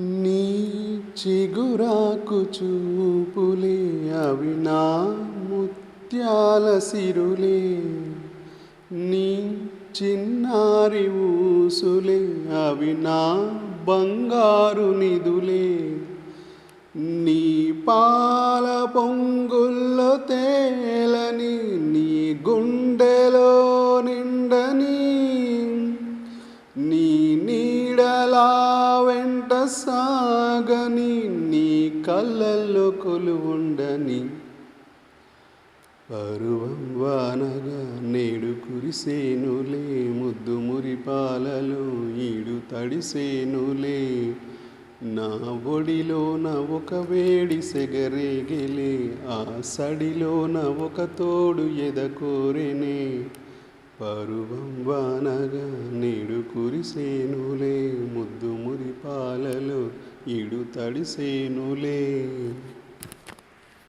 నీ చిగురాకు చూపులే అవి నా ముత్యాల సిరులే, నీ చిన్నారి ఊసులే అవి నా బంగారు నిధులే, నీ పాల పొంగుల్లో తేలని నీ గుండెలో నిండని, నీ నీడలా వెంట సాగని నీ కళ్ళల్లో కొలువుండని. పరువం వానగా నేడు కురిసేనులే, ముద్దు మురిపాలలో ఈడు తడిసేనులే, నా ఒడిలోన ఒక వేడి సెగరేగిలే, ఆ సడిలోన ఒక తోడు ఎదకోరెనే. పరువం వానగా నేడు కురిసేనులే, ముద్దు మురిపాలలో ఈడు తడిసేనులే.